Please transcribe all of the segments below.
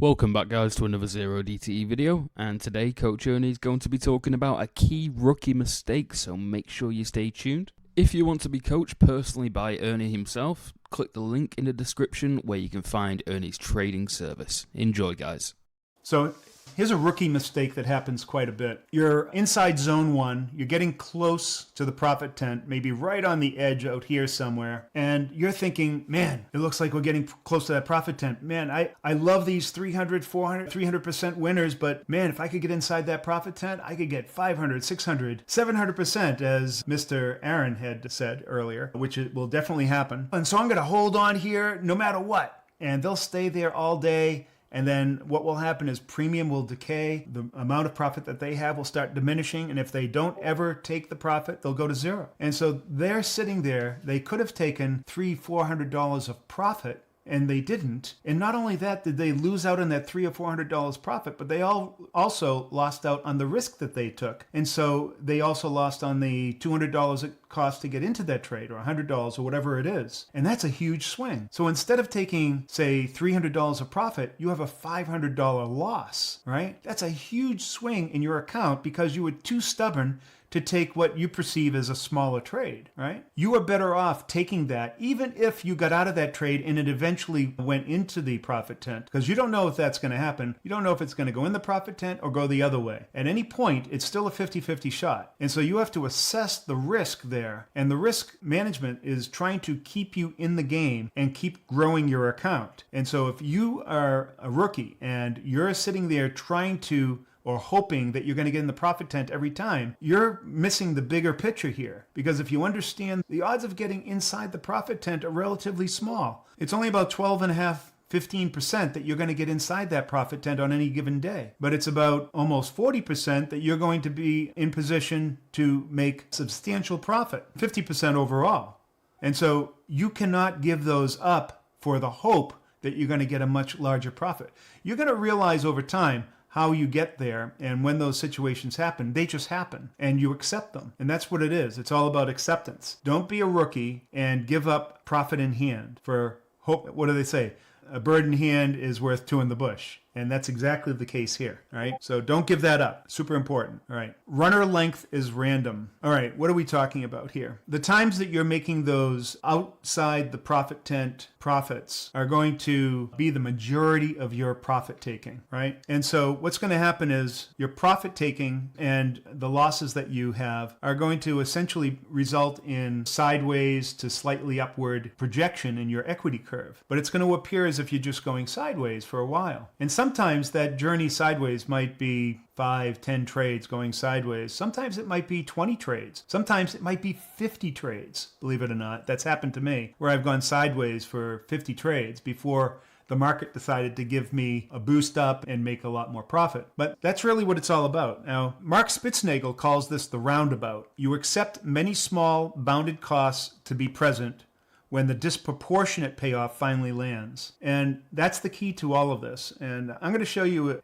Welcome back guys to another Zero DTE video, and today Coach Ernie is going to be talking about a key rookie mistake, so make sure you stay tuned. If you want to be coached personally by Ernie himself, click the link in the description where you can find Ernie's trading service. Enjoy guys. So here's a rookie mistake that happens quite a bit. You're inside zone one, you're getting close to the profit tent, maybe right on the edge out here somewhere, and you're thinking, man, it looks like we're getting close to that profit tent. Man, I love these 300, 400, 300% winners, but man, if I could get inside that profit tent, I could get 500, 600, 700%, as Mr. Aaron had said earlier, which it will definitely happen. And so I'm going to hold on here no matter what, and they'll stay there all day. And then what will happen is premium will decay. The amount of profit that they have will start diminishing. And if they don't ever take the profit, they'll go to zero. And so they're sitting there. They could have taken $300, $400 of profit, and they didn't. And not only that, did they lose out on that $300 or $400 profit, but they also lost out on the risk that they took. And so they also lost on the $200 it cost to get into that trade, or $100 or whatever it is. And that's a huge swing. So instead of taking, say, $300 of profit, you have a $500 loss, right? That's a huge swing in your account because you were too stubborn to take what you perceive as a smaller trade, right? You are better off taking that, even if you got out of that trade and it eventually went into the profit tent, because you don't know if that's going to happen. You don't know if it's going to go in the profit tent or go the other way. At any point, it's still a 50-50 shot. And so you have to assess the risk there. And the risk management is trying to keep you in the game and keep growing your account. And so if you are a rookie and you're sitting there trying to, or hoping that you're going to get in the profit tent every time, you're missing the bigger picture here. Because if you understand, the odds of getting inside the profit tent are relatively small. It's only about 12.5%, 15% that you're going to get inside that profit tent on any given day. But it's about almost 40% that you're going to be in position to make substantial profit, 50% overall. And so you cannot give those up for the hope that you're going to get a much larger profit. You're going to realize over time how you get there, and when those situations happen, they just happen, and you accept them. And that's what it is. It's all about acceptance. Don't be a rookie and give up profit in hand for hope. What do they say? A bird in hand is worth two in the bush. And that's exactly the case here, all right? So don't give that up. Super important, all right? Runner length is random. All right, what are we talking about here? The times that you're making those outside the profit tent profits are going to be the majority of your profit taking, right? And so what's going to happen is your profit taking and the losses that you have are going to essentially result in sideways to slightly upward projection in your equity curve. But it's going to appear as if you're just going sideways for a while. And sometimes that journey sideways might be 5, 10 trades going sideways. Sometimes it might be 20 trades. Sometimes it might be 50 trades, believe it or not. That's happened to me, where I've gone sideways for 50 trades before the market decided to give me a boost up and make a lot more profit. But that's really what it's all about. Now, Mark Spitznagel calls this the roundabout. You accept many small bounded costs to be present when the disproportionate payoff finally lands. And that's the key to all of this. And I'm going to show you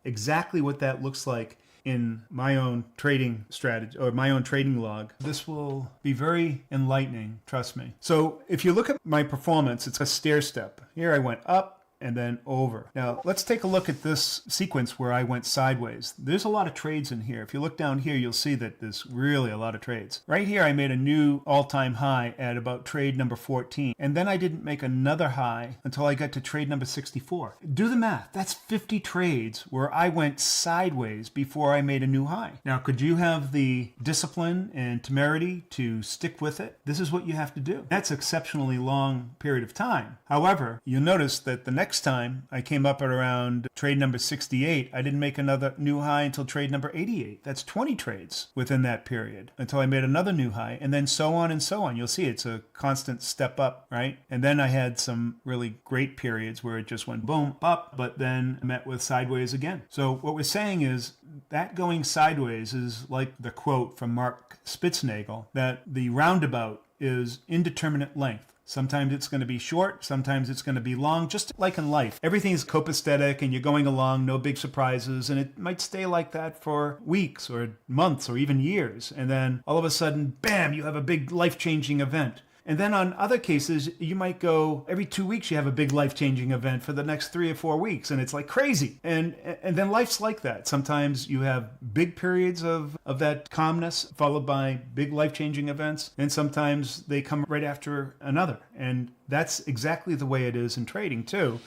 exactly what that looks like in my own trading strategy, or my own trading log. This will be very enlightening, trust me. So if you look at my performance, it's a stair step. Here I went up and then over. Now let's take a look at this sequence where I went sideways. There's a lot of trades in here. If you look down here, you'll see that there's really a lot of trades. Right here I made a new all-time high at about trade number 14, and then I didn't make another high until I got to trade number 64. Do the math. That's 50 trades where I went sideways before I made a new high. Now, could you have the discipline and temerity to stick with it? This is what you have to do. That's an exceptionally long period of time. However, you'll notice that the next time I came up at around trade number 68, I didn't make another new high until trade number 88. That's 20 trades within that period until I made another new high, and then so on and so on. You'll see it's a constant step up, right? And then I had some really great periods where it just went boom, up, but then met with sideways again. So what we're saying is that going sideways is like the quote from Mark Spitznagel, that the roundabout is indeterminate length. Sometimes it's going to be short, sometimes it's going to be long, just like in life. Everything is copacetic and you're going along, no big surprises, and it might stay like that for weeks or months or even years. And then all of a sudden, bam, you have a big life-changing event. And then on other cases, you might go every 2 weeks, you have a big life-changing event for the next 3 or 4 weeks, and it's like crazy. And then life's like that. Sometimes you have big periods of that calmness followed by big life-changing events, and sometimes they come right after another. And that's exactly the way it is in trading too.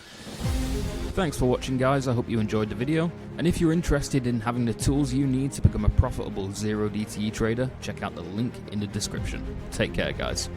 Thanks for watching, guys. I hope you enjoyed the video. And if you're interested in having the tools you need to become a profitable zero DTE trader, check out the link in the description. Take care, guys.